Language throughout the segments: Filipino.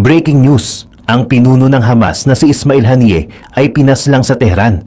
Breaking news, ang pinuno ng Hamas na si Ismail Haniyeh ay pinaslang sa Tehran.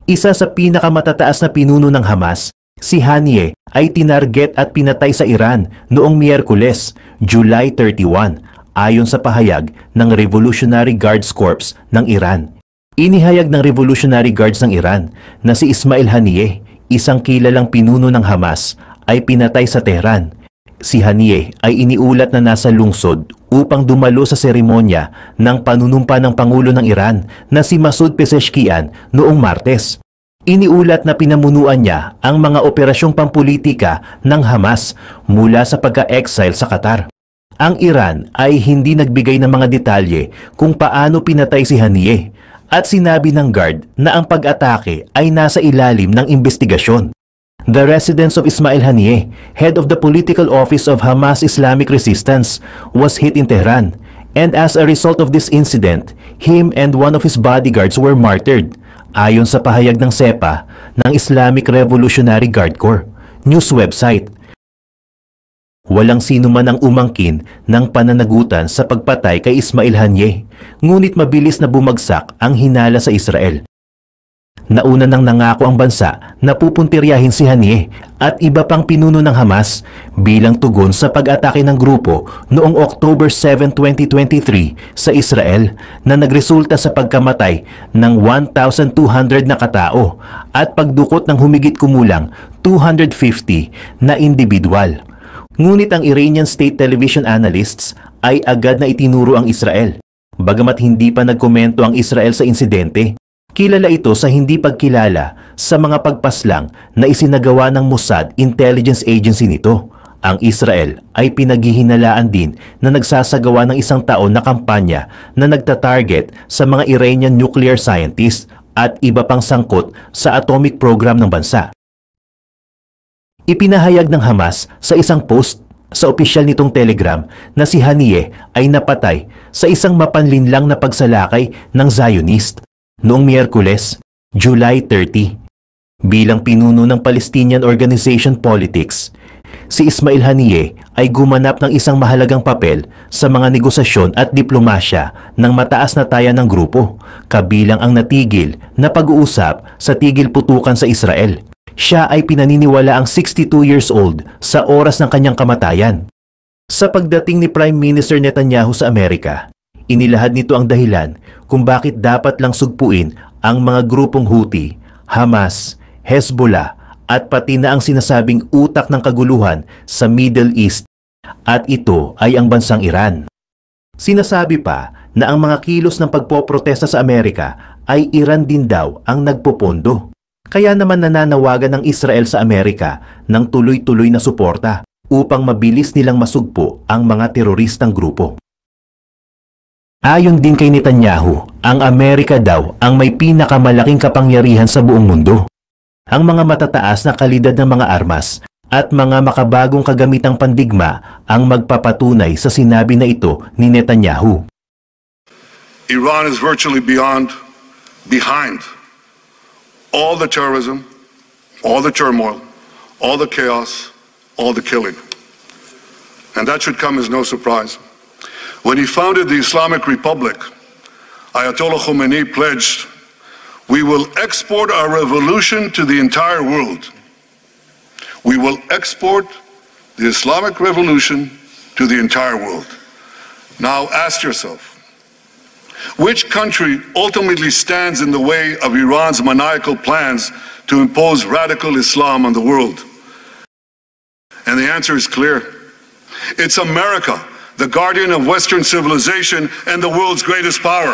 Isa sa pinakamatataas na pinuno ng Hamas, si Haniyeh ay tinarget at pinatay sa Iran noong Miyerkules, July 31, ayon sa pahayag ng Revolutionary Guards Corps ng Iran. Inihayag ng Revolutionary Guards ng Iran na si Ismail Haniyeh, isang kilalang pinuno ng Hamas, ay pinatay sa Tehran. Si Haniyeh ay iniulat na nasa lungsod upang dumalo sa seremonya ng panunumpa ng Pangulo ng Iran na si Masoud Pezeshkian noong Martes. Iniulat na pinamunuan niya ang mga operasyong pampulitika ng Hamas mula sa pagka-exile sa Qatar. Ang Iran ay hindi nagbigay ng mga detalye kung paano pinatay si Haniyeh at sinabi ng guard na ang pag-atake ay nasa ilalim ng investigasyon. The residence of Ismail Haniyeh, head of the political office of Hamas Islamic Resistance, was hit in Tehran, and as a result of this incident, him and one of his bodyguards were martyred, ayon sa pahayag ng SEPA ng Islamic Revolutionary Guard Corps news website. Walang sino man ang umangkin ng pananagutan sa pagpatay kay Ismail Haniyeh, ngunit mabilis na bumagsak ang hinala sa Israel. Nauna nang nangako ang bansa na pupuntiryahin si Haniyeh at iba pang pinuno ng Hamas bilang tugon sa pag-atake ng grupo noong October 7, 2023 sa Israel na nagresulta sa pagkamatay ng 1,200 na katao at pagdukot ng humigit kumulang 250 na individual. Ngunit ang Iranian state television analysts ay agad na itinuro ang Israel. Bagamat hindi pa nagkomento ang Israel sa insidente, kilala ito sa hindi pagkilala sa mga pagpaslang na isinagawa ng Mossad intelligence agency nito. Ang Israel ay pinaghihinalaan din na nagsasagawa ng isang taon na kampanya na nagtatarget sa mga Iranian nuclear scientists at iba pang sangkot sa atomic program ng bansa. Ipinahayag ng Hamas sa isang post sa opisyal nitong Telegram na si Haniyeh ay napatay sa isang mapanlinlang na pagsalakay ng Zionist noong Miyerkules, July 30. Bilang pinuno ng Palestinian Organization Politics, si Ismail Haniyeh ay gumanap ng isang mahalagang papel sa mga negosasyon at diplomasya ng mataas na taya ng grupo, kabilang ang natigil na pag-uusap sa tigil putukan sa Israel. Siya ay pinaniniwala ang 62 years old sa oras ng kanyang kamatayan. Sa pagdating ni Prime Minister Netanyahu sa Amerika, inilahad nito ang dahilan kung bakit dapat lang sugpuin ang mga grupong Houthi, Hamas, Hezbollah at pati na ang sinasabing utak ng kaguluhan sa Middle East, at ito ay ang bansang Iran. Sinasabi pa na ang mga kilos ng pagpoprotesta sa Amerika ay Iran din daw ang nagpopondo. Kaya naman nananawagan ng Israel sa Amerika ng tuloy-tuloy na suporta upang mabilis nilang masugpo ang mga teroristang grupo. Ayon din kay Netanyahu, ang Amerika daw ang may pinakamalaking kapangyarihan sa buong mundo. Ang mga matataas na kalidad ng mga armas at mga makabagong kagamitang pandigma ang magpapatunay sa sinabi na ito ni Netanyahu. Iran is virtually behind all the terrorism, all the turmoil, all the chaos, all the killing. And that should come as no surprise. When he founded the Islamic Republic, Ayatollah Khomeini pledged, "We will export our revolution to the entire world. We will export the Islamic revolution to the entire world." Now ask yourself, which country ultimately stands in the way of Iran's maniacal plans to impose radical Islam on the world? And the answer is clear. It's America, the guardian of Western civilization and the world's greatest power.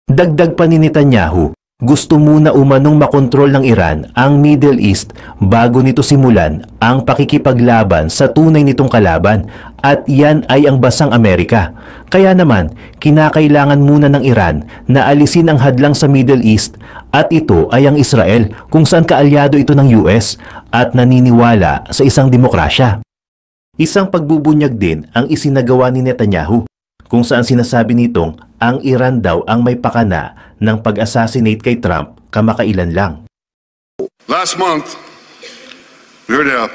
Dagdag pa ni Netanyahu, gusto muna umanong makontrol ng Iran ang Middle East bago nito simulan ang pakikipaglaban sa tunay nitong kalaban, at yan ay ang basang Amerika. Kaya naman, kinakailangan muna ng Iran na alisin ang hadlang sa Middle East, at ito ay ang Israel kung saan kaalyado ito ng US at naniniwala sa isang demokrasya. Isang pagbubunyag din ang isinagawa ni Netanyahu, kung saan sinasabi nitong ang Iran daw ang may pakana ng pag-assassinate kay Trump kamakailan lang. Last month, we heard a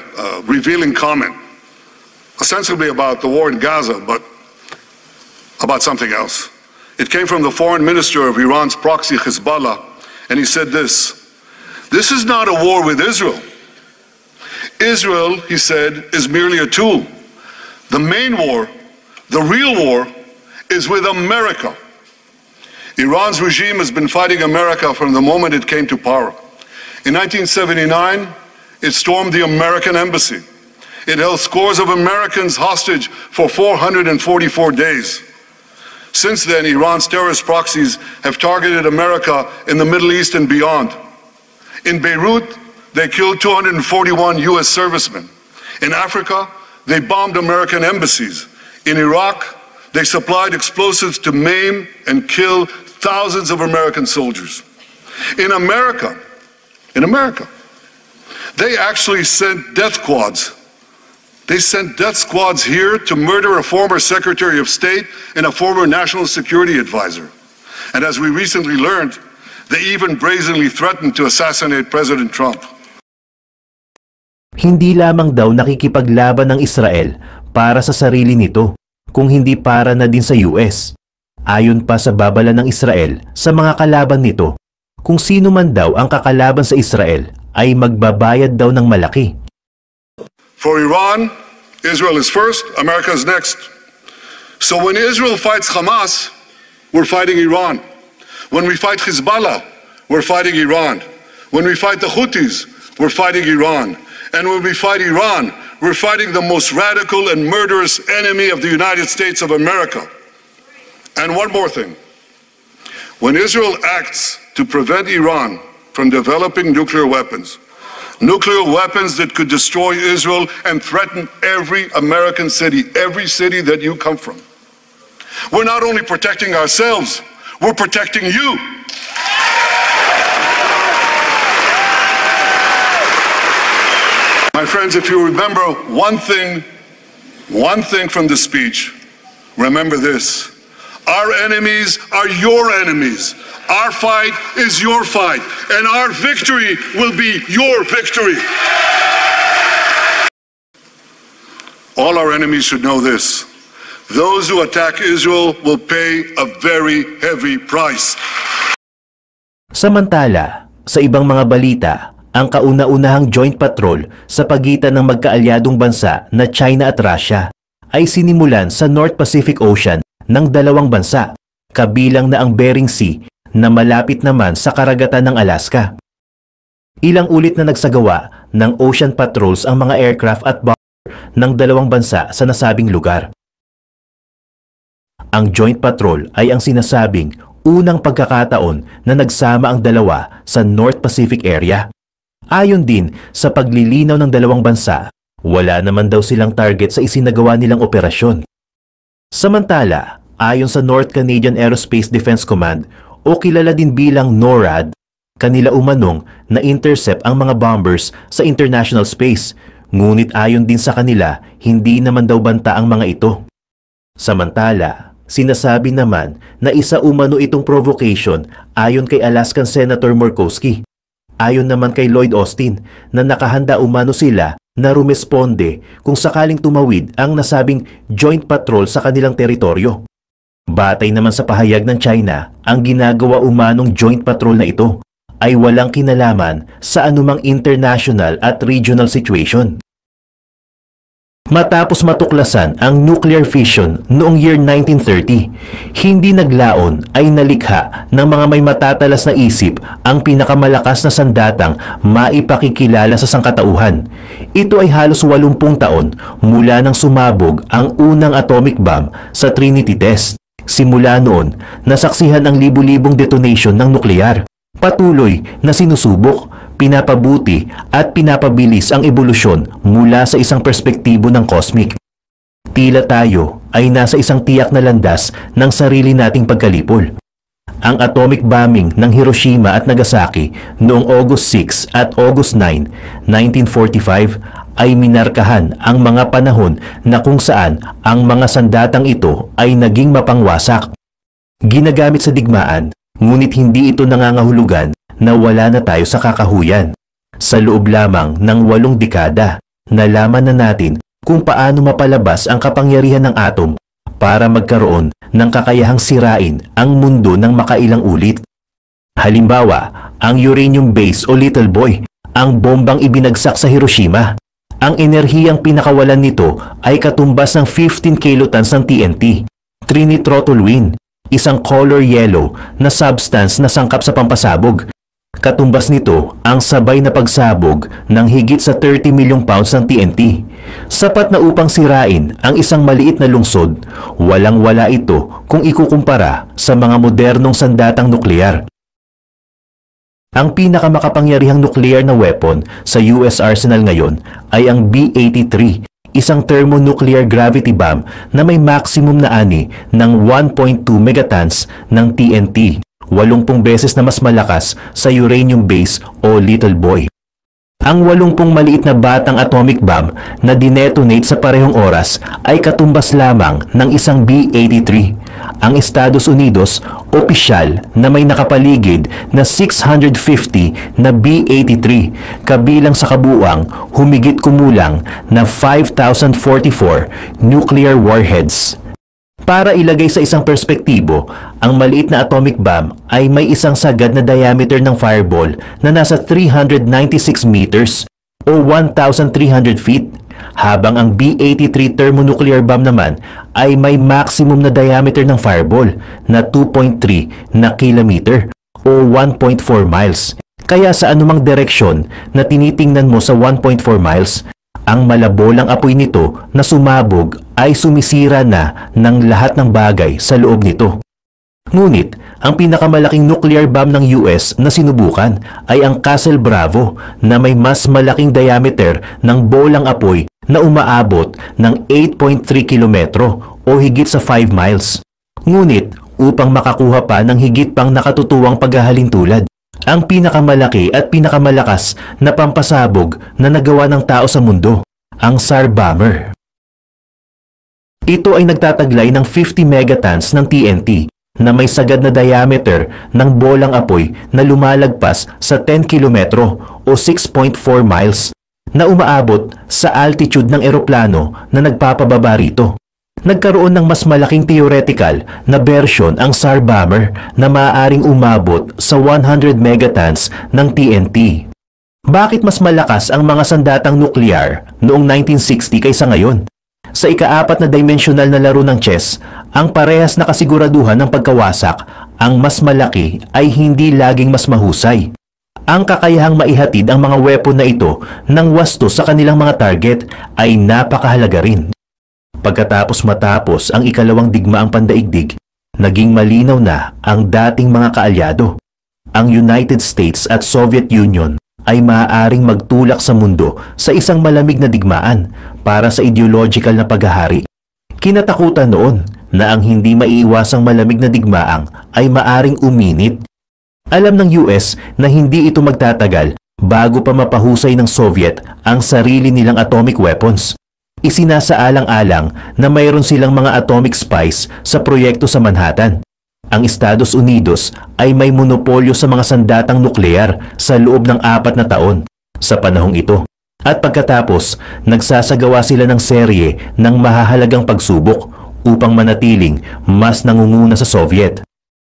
revealing comment, ostensibly about the war in Gaza, but about something else. It came from the foreign minister of Iran's proxy, Hezbollah, and he said this: "This is not a war with Israel. Israel," he said, "is merely a tool. The main war, the real war, is with America. Iran's regime has been fighting America from the moment it came to power. In 1979, it stormed the American embassy. It held scores of Americans hostage for 444 days. Since then, Iran's terrorist proxies have targeted America in the Middle East and beyond. In Beirut, they killed 241 U.S. servicemen. In Africa, they bombed American embassies. In Iraq, they supplied explosives to maim and kill thousands of American soldiers. In America, they actually sent death squads. They sent death squads here to murder a former Secretary of State and a former National Security Advisor. And as we recently learned, they even brazenly threatened to assassinate President Trump. Hindi lamang daw nakikipaglaban ng Israel para sa sarili nito, kung hindi para na din sa US. Ayon pa sa babala ng Israel sa mga kalaban nito, kung sino man daw ang kakalaban sa Israel ay magbabayad daw ng malaki. For Iran, Israel is first, America is next. So when Israel fights Hamas, we're fighting Iran. When we fight Hezbollah, we're fighting Iran. When we fight the Houthis, we're fighting Iran. And when we fight Iran, we're fighting the most radical and murderous enemy of the United States of America. And one more thing. When Israel acts to prevent Iran from developing nuclear weapons that could destroy Israel and threaten every American city, every city that you come from, we're not only protecting ourselves, we're protecting you. My friends, if you remember one thing from the speech, remember this: our enemies are your enemies. Our fight is your fight, and our victory will be your victory. All our enemies should know this: those who attack Israel will pay a very heavy price. Samantala, sa ibang mga balita, ang kauna-unahang joint patrol sa pagitan ng magkaalyadong bansa na China at Russia ay sinimulan sa North Pacific Ocean ng dalawang bansa, kabilang na ang Bering Sea na malapit naman sa karagatan ng Alaska. Ilang ulit na nagsagawa ng ocean patrols ang mga aircraft at bomber ng dalawang bansa sa nasabing lugar. Ang joint patrol ay ang sinasabing unang pagkakataon na nagsama ang dalawa sa North Pacific area. Ayon din sa paglilinaw ng dalawang bansa, wala naman daw silang target sa isinagawa nilang operasyon. Samantala, ayon sa North Canadian Aerospace Defense Command o kilala din bilang NORAD, kanila umanong na-intercept ang mga bombers sa international space, ngunit ayon din sa kanila, hindi naman daw banta ang mga ito. Samantala, sinasabi naman na isa umano itong provocation ayon kay Alaskan Senator Murkowski. Ayon naman kay Lloyd Austin na nakahanda umano sila na rumesponde kung sakaling tumawid ang nasabing joint patrol sa kanilang teritoryo. Batay naman sa pahayag ng China, ang ginagawa umanong joint patrol na ito ay walang kinalaman sa anumang international at regional situation. Matapos matuklasan ang nuclear fission noong year 1930, hindi naglaon ay nalikha ng mga may matatalas na isip ang pinakamalakas na sandatang maipakikilala sa sangkatauhan. Ito ay halos 80 taon mula nang sumabog ang unang atomic bomb sa Trinity Test. Simula noon, nasaksihan ang libu-libong detonation ng nuklear. Patuloy na sinusubok, pinapabuti at pinapabilis ang ebolusyon mula sa isang perspektibo ng cosmic. Tila tayo ay nasa isang tiyak na landas ng sarili nating pagkalipol. Ang atomic bombing ng Hiroshima at Nagasaki noong August 6 at August 9, 1945 ay minarkahan ang mga panahon na kung saan ang mga sandatang ito ay naging mapangwasak. Ginagamit sa digmaan, ngunit hindi ito nangangahulugan na wala na tayo sa kakahuyan. Sa loob lamang ng 8 dekada, nalaman na natin kung paano mapalabas ang kapangyarihan ng atom, para magkaroon ng kakayahang sirain ang mundo ng makailang ulit. Halimbawa, ang uranium base o Little Boy, ang bombang ibinagsak sa Hiroshima. Ang enerhiyang pinakawalan nito ay katumbas ng 15 kilotons ng TNT, trinitrotoluene, isang color yellow na substance na sangkap sa pampasabog. Katumbas nito ang sabay na pagsabog ng higit sa 30 milyong pounds ng TNT. Sapat na upang sirain ang isang maliit na lungsod, walang-wala ito kung ikukumpara sa mga modernong sandatang nuklear. Ang pinakamakapangyarihang nuclear na weapon sa US arsenal ngayon ay ang B-83, isang thermonuclear gravity bomb na may maximum na ani ng 1.2 megatons ng TNT, 80 beses na mas malakas sa uranium base o Little Boy. Ang 80 maliit na batang atomic bomb na dinetonate sa parehong oras ay katumbas lamang ng isang B-83. Ang Estados Unidos, opisyal na may nakapaligid na 650 na B-83, kabilang sa kabuuang humigit kumulang na 5,044 nuclear warheads. Para ilagay sa isang perspektibo, ang maliit na atomic bomb ay may isang sagad na diameter ng fireball na nasa 396 meters o 1,300 feet, habang ang B-83 thermonuclear bomb naman ay may maximum na diameter ng fireball na 2.3 na kilometer o 1.4 miles. Kaya sa anumang direksyon na tinitingnan mo sa 1.4 miles, ang malabolang apoy nito na sumabog ay sumisira na ng lahat ng bagay sa loob nito. Ngunit, ang pinakamalaking nuclear bomb ng US na sinubukan ay ang Castle Bravo na may mas malaking diameter ng bolang apoy na umaabot ng 8.3 kilometro o higit sa 5 miles. Ngunit, upang makakuha pa ng higit pang nakatutuwang paghahalintulad, ang pinakamalaki at pinakamalakas na pampasabog na nagawa ng tao sa mundo, ang Tsar Bomber. Ito ay nagtataglay ng 50 megatons ng TNT na may sagad na diameter ng bolang apoy na lumalagpas sa 10 kilometro o 6.4 miles na umaabot sa altitude ng eroplano na nagpapababa rito. Nagkaroon ng mas malaking theoretical na version ang Tsar Bomber na maaaring umabot sa 100 megatons ng TNT. Bakit mas malakas ang mga sandatang nuklear noong 1960 kaysa ngayon? Sa ika-4 na dimensional na laro ng chess, ang parehas na kasiguraduhan ng pagkawasak, ang mas malaki ay hindi laging mas mahusay. Ang kakayahang maihatid ang mga weapon na ito ng wasto sa kanilang mga target ay napakahalaga rin. Pagkatapos matapos ang ikalawang digmaang pandaigdig, naging malinaw na ang dating mga kaalyado. Ang United States at Soviet Union ay maaaring magtulak sa mundo sa isang malamig na digmaan para sa ideological na paghahari. Kinatakutan noon na ang hindi maiiwasang malamig na digmaang ay maaring uminit. Alam ng US na hindi ito magtatagal bago pa mapahusay ng Soviet ang sarili nilang atomic weapons. Isinasaalang-alang na mayroon silang mga atomic spies sa proyekto sa Manhattan. Ang Estados Unidos ay may monopolyo sa mga sandatang nuklear sa loob ng 4 na taon sa panahong ito. At pagkatapos, nagsasagawa sila ng serye ng mahahalagang pagsubok upang manatiling mas nangunguna sa Soviet.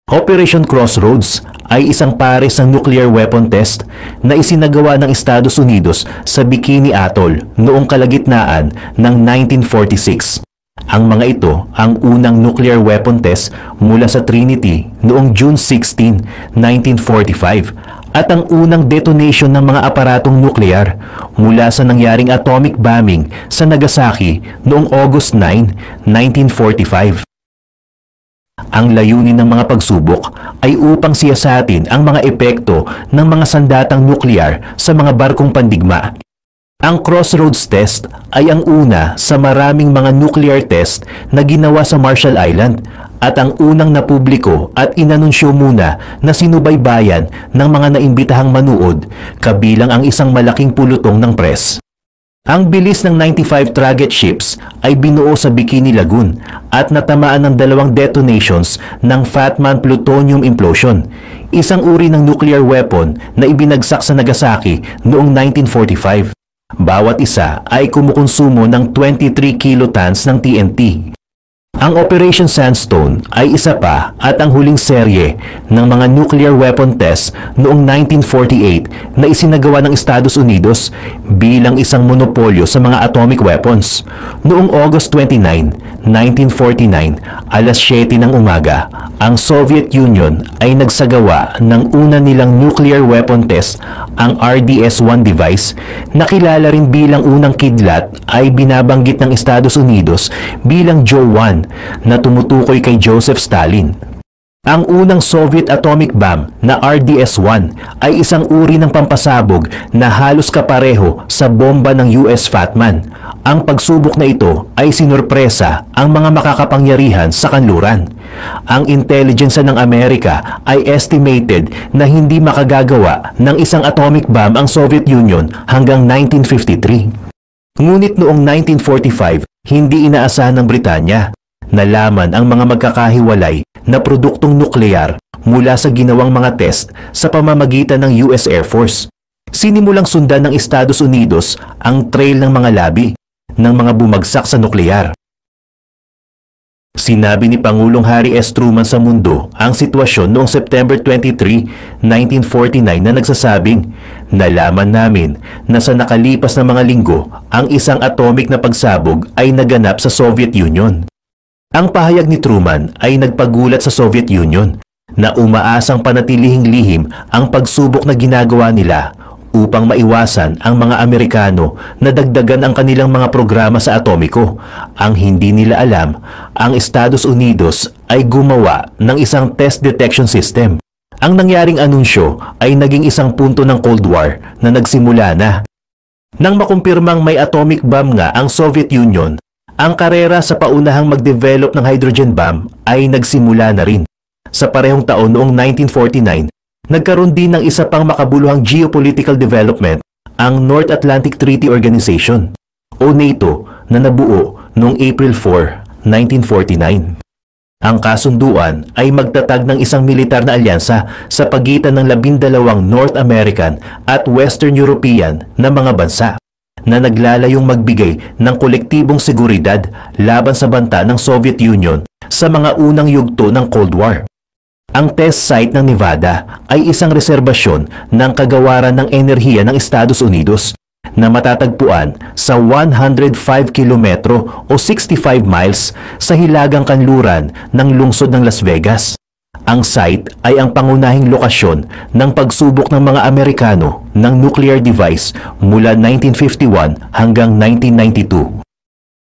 Operation Crossroads ay isang pares ng nuclear weapon test na isinagawa ng Estados Unidos sa Bikini Atoll noong kalagitnaan ng 1946. Ang mga ito ang unang nuclear weapon test mula sa Trinity noong June 16, 1945 at ang unang detonation ng mga aparatong nuklear mula sa nangyaring atomic bombing sa Nagasaki noong August 9, 1945. Ang layunin ng mga pagsubok ay upang siyasatin ang mga epekto ng mga sandatang nuklear sa mga barkong pandigma. Ang Crossroads test ay ang una sa maraming mga nuclear test na ginawa sa Marshall Island at ang unang napubliko at inanunsyo muna na sinubaybayan ng mga naimbitahang manood kabilang ang isang malaking pulutong ng press. Ang bilis ng 95 target ships ay binuo sa Bikini Lagoon at natamaan ng 2 detonations ng Fat Man plutonium implosion, isang uri ng nuclear weapon na ibinagsak sa Nagasaki noong 1945. Bawat isa ay kumukonsumo ng 23 kilotons ng TNT. Ang Operation Sandstone ay isa pa at ang huling serye ng mga nuclear weapon tests noong 1948 na isinagawa ng Estados Unidos bilang isang monopolyo sa mga atomic weapons. Noong August 29, 1949, alas 7 ng umaga, ang Soviet Union ay nagsagawa ng una nilang nuclear weapon test, ang RDS-1 device, na kilala rin bilang unang kidlat ay binabanggit ng Estados Unidos bilang Joe-1 na tumutukoy kay Joseph Stalin. Ang unang Soviet atomic bomb na RDS-1 ay isang uri ng pampasabog na halos kapareho sa bomba ng US Fatman. Ang pagsubok na ito ay sinurpresa ang mga makakapangyarihan sa kanluran. Ang intelligence ng Amerika ay estimated na hindi makagagawa ng isang atomic bomb ang Soviet Union hanggang 1953. Ngunit noong 1945, hindi inaasahan ng Britanya. Nalaman ang mga magkakahiwalay na produktong nuklear mula sa ginawang mga test sa pamamagitan ng US Air Force. Sinimulang sundan ng Estados Unidos ang trail ng mga labi ng mga bumagsak sa nuklear. Sinabi ni Pangulong Harry S. Truman sa mundo ang sitwasyon noong September 23, 1949 na nagsasabing, "Nalaman namin na sa nakalipas na mga linggo, ang isang atomic na pagsabog ay naganap sa Soviet Union." Ang pahayag ni Truman ay nagpagulat sa Soviet Union na umaasang panatilihing lihim ang pagsubok na ginagawa nila upang maiwasan ang mga Amerikano na dagdagan ang kanilang mga programa sa atomiko. Ang hindi nila alam, ang Estados Unidos ay gumawa ng isang test detection system. Ang nangyaring anunsyo ay naging isang punto ng Cold War na nagsimula na. Nang makumpirmang may atomic bomb nga ang Soviet Union, ang karera sa paunahang mag-develop ng hydrogen bomb ay nagsimula na rin. Sa parehong taon noong 1949, nagkaroon din ng isa pang makabuluhang geopolitical development, ang North Atlantic Treaty Organization o NATO na nabuo noong April 4, 1949. Ang kasunduan ay magtatag ng isang militar na alyansa sa pagitan ng 12 North American at Western European na mga bansa na naglalayong magbigay ng kolektibong seguridad laban sa banta ng Soviet Union sa mga unang yugto ng Cold War. Ang test site ng Nevada ay isang reserbasyon ng kagawaran ng enerhiya ng Estados Unidos na matatagpuan sa 105 kilometro o 65 miles sa hilagang kanluran ng lungsod ng Las Vegas. Ang site ay ang pangunahing lokasyon ng pagsubok ng mga Amerikano ng nuclear device mula 1951 hanggang 1992.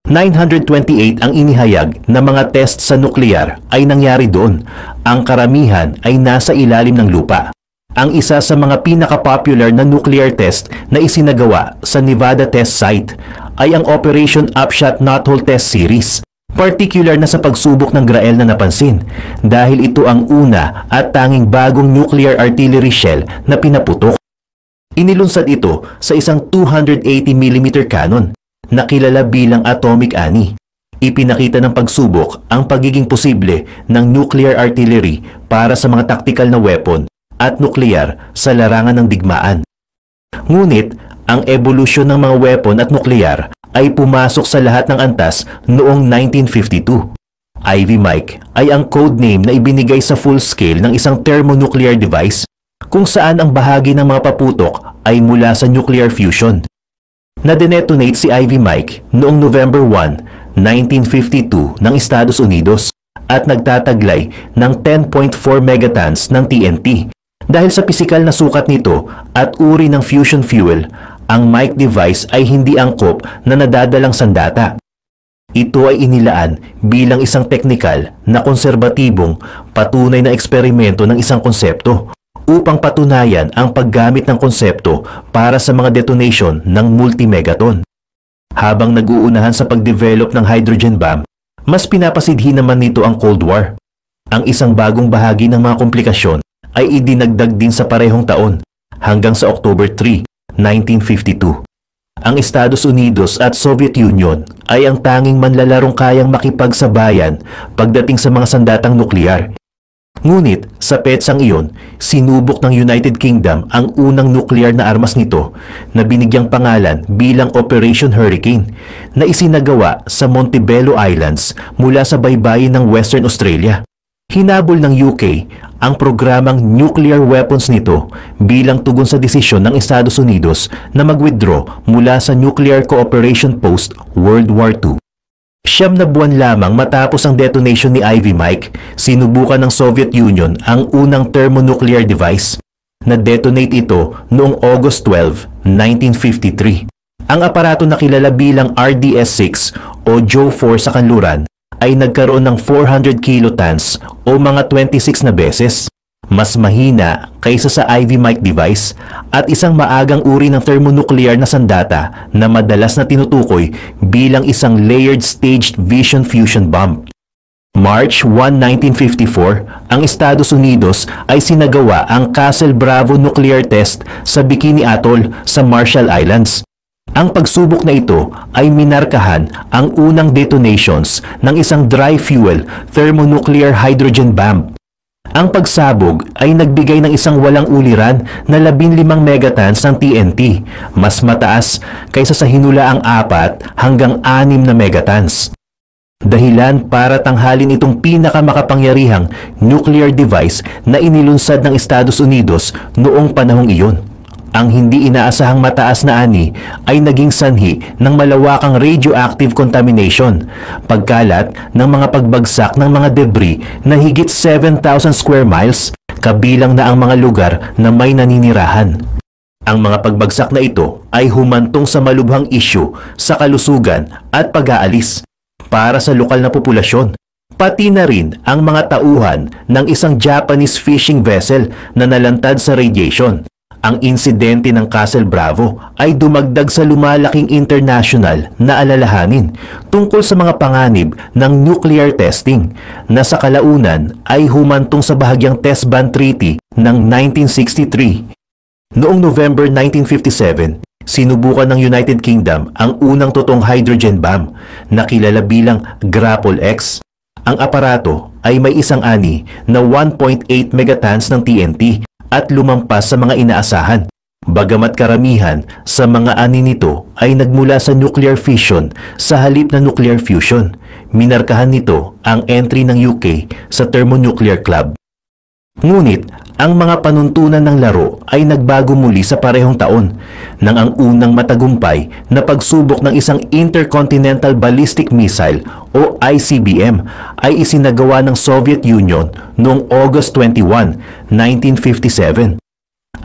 928 ang inihayag na mga test sa nuklear ay nangyari doon. Ang karamihan ay nasa ilalim ng lupa. Ang isa sa mga pinaka-popular na nuclear test na isinagawa sa Nevada Test Site ay ang Operation Upshot Knothole Test Series. Particular na sa pagsubok ng Grael na napansin dahil ito ang una at tanging bagong nuclear artillery shell na pinaputok. Inilunsad ito sa isang 280mm cannon na kilala bilang Atomic Annie. Ipinakita ng pagsubok ang pagiging posible ng nuclear artillery para sa mga tactical na weapon at nuklear sa larangan ng digmaan. Ngunit, ang evolusyon ng mga weapon at nuklear ay pumasok sa lahat ng antas noong 1952. Ivy Mike ay ang codename na ibinigay sa full scale ng isang thermonuclear device kung saan ang bahagi ng mga paputok ay mula sa nuclear fusion. Na-detonate si Ivy Mike noong November 1, 1952 ng Estados Unidos at nagtataglay ng 10.4 megatons ng TNT. Dahil sa pisikal na sukat nito at uri ng fusion fuel, ang Mike device ay hindi angkop na nadadalang sandata. Ito ay inilaan bilang isang teknikal na konserbatibong patunay na eksperimento ng isang konsepto upang patunayan ang paggamit ng konsepto para sa mga detonation ng multi-megaton. Habang nag-uunahan sa pagdevelop ng hydrogen bomb, mas pinapasidhi naman nito ang Cold War. Ang isang bagong bahagi ng mga komplikasyon ay idinagdag din sa parehong taon hanggang sa October 3, 1952. Ang Estados Unidos at Soviet Union ay ang tanging manlalarong kayang makipagsabayan pagdating sa mga sandatang nuklear. Ngunit sa petsang iyon, sinubok ng United Kingdom ang unang nuclear na armas nito na binigyang pangalan bilang Operation Hurricane na isinagawa sa Montebello Islands mula sa baybayin ng Western Australia. Hinabol ng UK ang programang nuclear weapons nito bilang tugon sa desisyon ng Estados Unidos na mag-withdraw mula sa Nuclear Cooperation Post World War II. 9 na buwan lamang matapos ang detonation ni Ivy Mike, sinubukan ng Soviet Union ang unang thermonuclear device. Na-detonate ito noong August 12, 1953. Ang aparato na kilala bilang RDS-6 o Joe-4 sa kanluran ay nagkaroon ng 400 kilotons o mga 26 na beses. Mas mahina kaysa sa Ivy Mike device at isang maagang uri ng thermonuclear na sandata na madalas na tinutukoy bilang isang layered staged fission fusion bomb. March 1, 1954, ang Estados Unidos ay sinagawa ang Castle Bravo nuclear test sa Bikini Atoll sa Marshall Islands. Ang pagsubok na ito ay minarkahan ang unang detonations ng isang dry fuel thermonuclear hydrogen bomb. Ang pagsabog ay nagbigay ng isang walang uliran na 15 megatons ng TNT, mas mataas kaysa sa hinulaang 4 hanggang 6 na megatons. Dahilan para tanghalin itong pinakamakapangyarihang nuclear device na inilunsad ng Estados Unidos noong panahong iyon. Ang hindi inaasahang mataas na ani ay naging sanhi ng malawakang radioactive contamination, pagkalat ng mga pagbagsak ng mga debris na higit 7,000 square miles, kabilang na ang mga lugar na may naninirahan. Ang mga pagbagsak na ito ay humantong sa malubhang isyu sa kalusugan at pag-aalis para sa lokal na populasyon, pati na rin ang mga tauhan ng isang Japanese fishing vessel na nalantad sa radiation. Ang insidente ng Castle Bravo ay dumagdag sa lumalaking international na alalahanin tungkol sa mga panganib ng nuclear testing na sa kalaunan ay humantong sa bahagyang Test Ban Treaty ng 1963. Noong November 1957, sinubukan ng United Kingdom ang unang totoong hydrogen bomb na kilala bilang Grapple X. Ang aparato ay may isang ani na 1.8 megatons ng TNT at lumampas sa mga inaasahan. Bagamat karamihan sa mga ani nito ay nagmula sa nuclear fission sa halip na nuclear fusion, minarkahan nito ang entry ng UK sa Thermonuclear Club. Ngunit ang mga panuntunan ng laro ay nagbago muli sa parehong taon nang ang unang matagumpay na pagsubok ng isang Intercontinental Ballistic Missile o ICBM ay isinagawa ng Soviet Union noong August 21, 1957.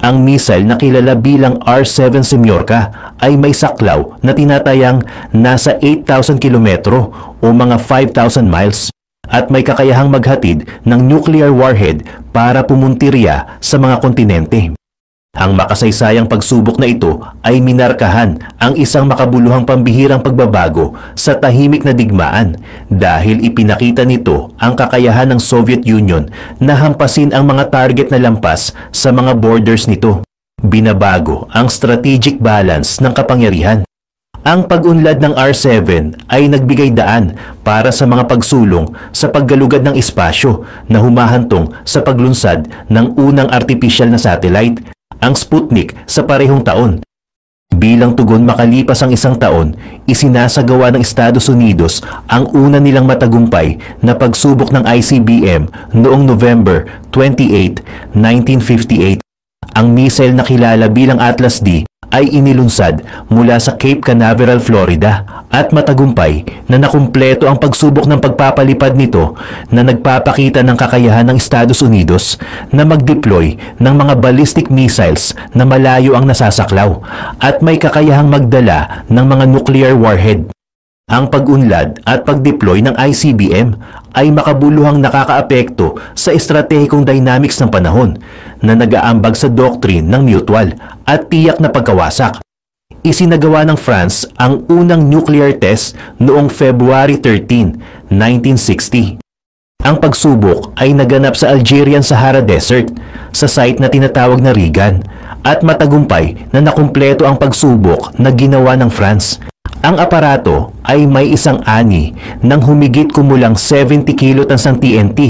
Ang missile na kilala bilang R-7 Semyorka ay may saklaw na tinatayang nasa 8,000 kilometro o mga 5,000 miles at may kakayahang maghatid ng nuclear warhead para pumuntirya sa mga kontinente. Ang makasaysayang pagsubok na ito ay minarkahan ang isang makabuluhang pambihirang pagbabago sa tahimik na digmaan dahil ipinakita nito ang kakayahan ng Soviet Union na hampasin ang mga target na lampas sa mga borders nito. Binabago ang strategic balance ng kapangyarihan. Ang pag-unlad ng R-7 ay nagbigay daan para sa mga pagsulong sa paggalugad ng espasyo na humahantong sa paglunsad ng unang artificial na satellite, ang Sputnik, sa parehong taon. Bilang tugon makalipas ang isang taon, isinasagawa ng Estados Unidos ang una nilang matagumpay na pagsubok ng ICBM noong November 28, 1958. Ang missile na kilala bilang Atlas D ay inilunsad mula sa Cape Canaveral, Florida at matagumpay na nakumpleto ang pagsubok ng pagpapalipad nito na nagpapakita ng kakayahan ng Estados Unidos na mag-deploy ng mga ballistic missiles na malayo ang nasasaklaw at may kakayahang magdala ng mga nuclear warhead. Ang pag-unlad at pag-deploy ng ICBM ay makabuluhang nakakaapekto sa estratehikong dynamics ng panahon na nag-aambag sa doctrine ng mutual at tiyak na pagkawasak. Isinagawa ng France ang unang nuclear test noong February 13, 1960. Ang pagsubok ay naganap sa Algerian Sahara Desert sa site na tinatawag na Regan at matagumpay na nakumpleto ang pagsubok na ginawa ng France. Ang aparato ay may isang ani ng humigit kumulang 70 kilotons ng TNT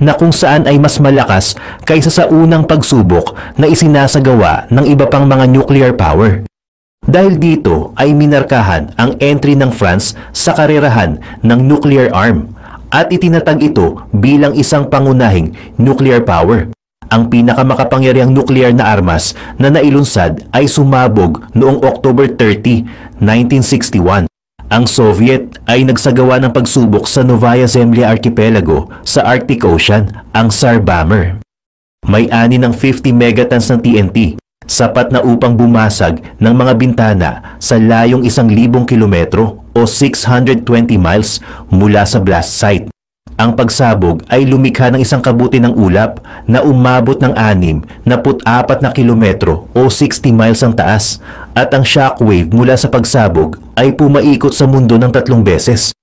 na kung saan ay mas malakas kaysa sa unang pagsubok na isinasagawa ng iba pang mga nuclear power. Dahil dito ay minarkahan ang entry ng France sa karerahan ng nuclear arm at itinatag ito bilang isang pangunahing nuclear power. Ang pinakamakapangyarihang nuclear na armas na nailunsad ay sumabog noong October 30, 1961. Ang Soviet ay nagsagawa ng pagsubok sa Novaya Zemlya Archipelago sa Arctic Ocean, ang Tsar Bomber. May ani ng 50 megatons ng TNT, sapat na upang bumasag ng mga bintana sa layong 1,000 kilometro o 620 miles mula sa blast site. Ang pagsabog ay lumikha ng isang kabuti ng ulap na umabot ng 64 na kilometro o 60 miles ang taas at ang shockwave mula sa pagsabog ay pumaikot sa mundo ng 3 beses.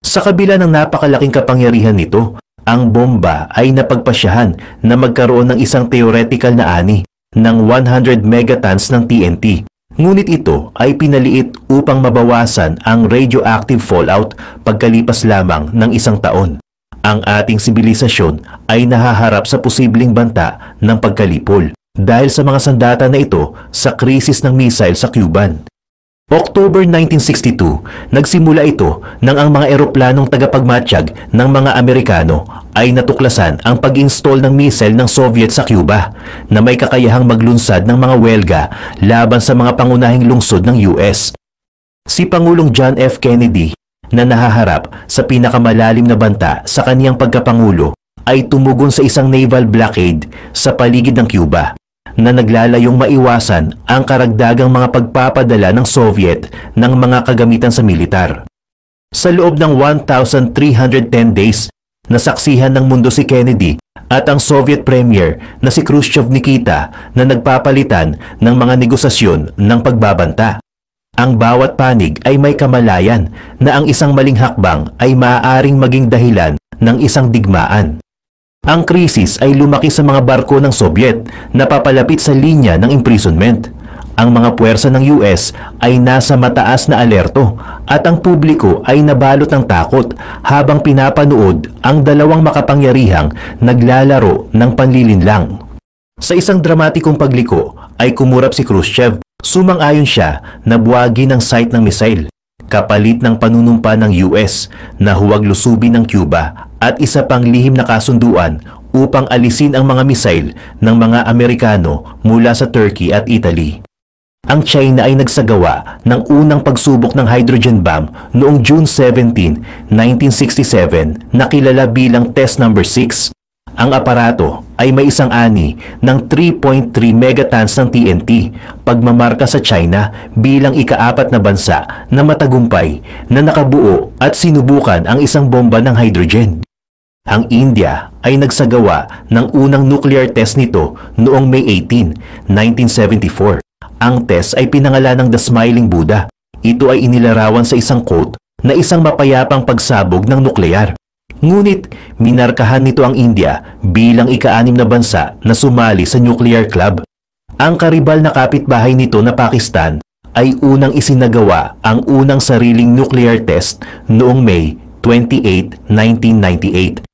Sa kabila ng napakalaking kapangyarihan nito, ang bomba ay napagpasyahan na magkaroon ng isang theoretical na ani ng 100 megatons ng TNT. Ngunit ito ay pinaliit upang mabawasan ang radioactive fallout pagkalipas lamang ng 1 taon. Ang ating sibilisasyon ay nahaharap sa posibleng banta ng pagkalipol dahil sa mga sandata na ito sa krisis ng missile sa Cuban. October 1962, nagsimula ito nang ang mga eroplanong tagapagmatsyag ng mga Amerikano ay natuklasan ang pag-install ng missile ng Soviet sa Cuba na may kakayahang maglunsad ng mga welga laban sa mga pangunahing lungsod ng US. Si Pangulong John F. Kennedy na nahaharap sa pinakamalalim na banta sa kaniyang pagkapangulo ay tumugon sa isang naval blockade sa paligid ng Cuba na naglalayong maiwasan ang karagdagang mga pagpapadala ng Soviet ng mga kagamitan sa militar. Sa loob ng 1,310 days, nasaksihan ng mundo si Kennedy at ang Soviet Premier na si Khrushchev Nikita na nagpapalitan ng mga negosasyon ng pagbabanta. Ang bawat panig ay may kamalayan na ang isang maling hakbang ay maaaring maging dahilan ng isang digmaan. Ang krisis ay lumaki sa mga barko ng Soviet na papalapit sa linya ng imprisonment. Ang mga puwersa ng US ay nasa mataas na alerto at ang publiko ay nabalot ng takot habang pinapanood ang dalawang makapangyarihang naglalaro ng panlilinlang. Sa isang dramatikong pagliko ay kumurap si Khrushchev. Sumang-ayon siya na buwagi ng site ng missile, kapalit ng panunumpa ng US na huwag lusubin ng Cuba at isa pang lihim na kasunduan upang alisin ang mga missile ng mga Amerikano mula sa Turkey at Italy. Ang China ay nagsagawa ng unang pagsubok ng hydrogen bomb noong June 17, 1967 na kilala bilang Test No. 6. Ang aparato ay may isang ani ng 3.3 megatons ng TNT, pagmamarka sa China bilang ika-4 na bansa na matagumpay na nakabuo at sinubukan ang isang bomba ng hydrogen. Ang India ay nagsagawa ng unang nuclear test nito noong May 18, 1974. Ang test ay pinangalan ng The Smiling Buddha. Ito ay inilarawan sa isang quote na isang mapayapang pagsabog ng nuklear. Ngunit minarkahan nito ang India bilang ika-6 na bansa na sumali sa nuclear club. Ang karibal na kapitbahay nito na Pakistan ay unang isinagawa ang unang sariling nuclear test noong May 28, 1998.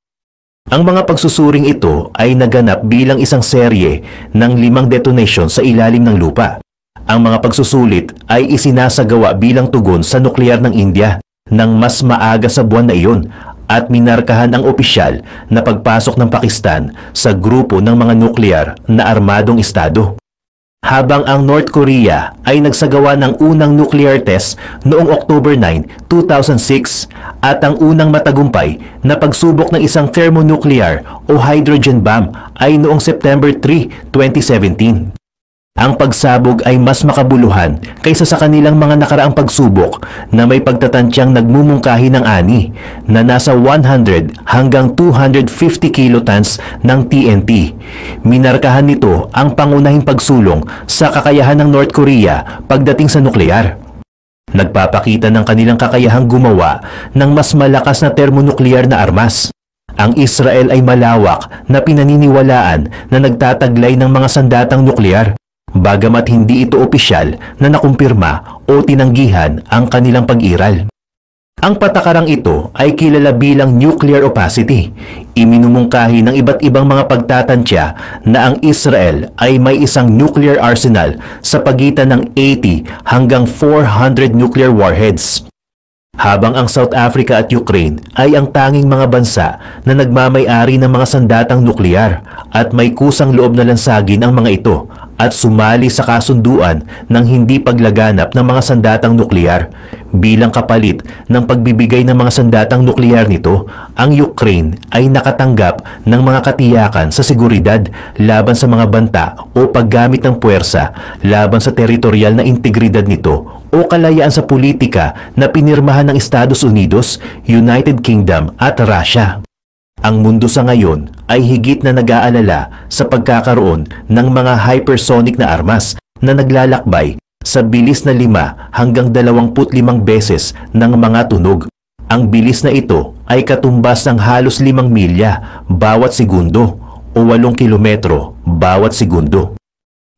Ang mga pagsusuring ito ay naganap bilang isang serye ng 5 detonation sa ilalim ng lupa. Ang mga pagsusulit ay isinasagawa bilang tugon sa nuklear ng India nang mas maaga sa buwan na iyon at minarkahan ang opisyal na pagpasok ng Pakistan sa grupo ng mga nuklear na armadong estado. Habang ang North Korea ay nagsagawa ng unang nuclear test noong October 9, 2006 at ang unang matagumpay na pagsubok ng isang thermonuclear o hydrogen bomb ay noong September 3, 2017. Ang pagsabog ay mas makabuluhan kaysa sa kanilang mga nakaraang pagsubok na may pagtatansyang nagmumungkahi ng ani na nasa 100 hanggang 250 kilotons ng TNT. Minarkahan nito ang pangunahing pagsulong sa kakayahan ng North Korea pagdating sa nuklear. Nagpapakita ng kanilang kakayahang gumawa ng mas malakas na thermonuclear na armas. Ang Israel ay malawak na pinaniniwalaan na nagtataglay ng mga sandatang nuklear. bagamat hindi ito opisyal na nakumpirma o tinanggihan ang kanilang pag-iral. Ang patakarang ito ay kilala bilang nuclear opacity. Iminumungkahi ng iba't ibang mga pagtatantya na ang Israel ay may isang nuclear arsenal sa pagitan ng 80 hanggang 400 nuclear warheads. Habang ang South Africa at Ukraine ay ang tanging mga bansa na nagmamay-ari ng mga sandatang nuklear at may kusang loob na lansagin ang mga ito at sumali sa kasunduan ng hindi paglaganap ng mga sandatang nuklear. Bilang kapalit ng pagbibigay ng mga sandatang nuklear nito, ang Ukraine ay nakatanggap ng mga katiyakan sa seguridad laban sa mga banta o paggamit ng puwersa laban sa teritorial na integridad nito o kalayaan sa politika na pinirmahan ng Estados Unidos, United Kingdom at Russia. Ang mundo sa ngayon ay higit na nag-aalala sa pagkakaroon ng mga hypersonic na armas na naglalakbay sa bilis na 5 hanggang 25 beses ng mga tunog. Ang bilis na ito ay katumbas ng halos 5 milya bawat segundo o 8 kilometro bawat segundo.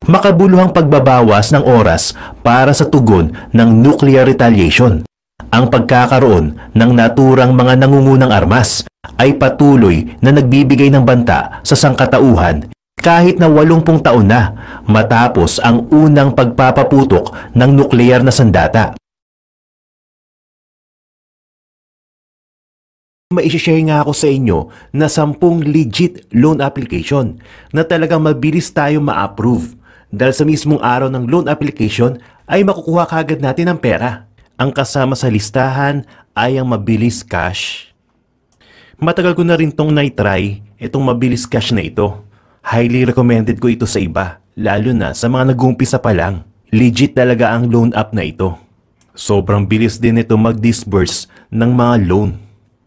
Makabuluhang pagbabawas ng oras para sa tugon ng nuclear retaliation. Ang pagkakaroon ng naturang mga nangungunang armas ay patuloy na nagbibigay ng banta sa sangkatauhan kahit na 80 taon na matapos ang unang pagpapaputok ng nuklear na sandata. Maishishare nga ako sa inyo na 10 legit loan application na talagang mabilis tayo ma-approve dahil sa mismong araw ng loan application ay makukuha kagad natin ang pera. Ang kasama sa listahan ay ang mabilis cash. Matagal ko na rin tong na-try itong mabilis cash na ito. Highly recommended ko ito sa iba, lalo na sa mga nag-uumpisa pa lang. Legit talaga ang loan app na ito. Sobrang bilis din ito mag-disburse ng mga loan.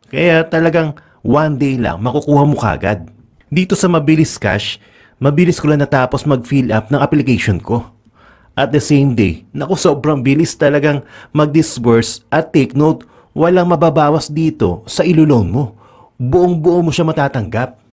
Kaya talagang one day lang makukuha mo kagad. Dito sa mabilis cash, mabilis ko lang natapos mag-fill up ng application ko. At the same day, naku sobrang bilis talagang mag-disburse at take note, walang mababawas dito sa ilo-loan mo. Buong-buo mo siya matatanggap.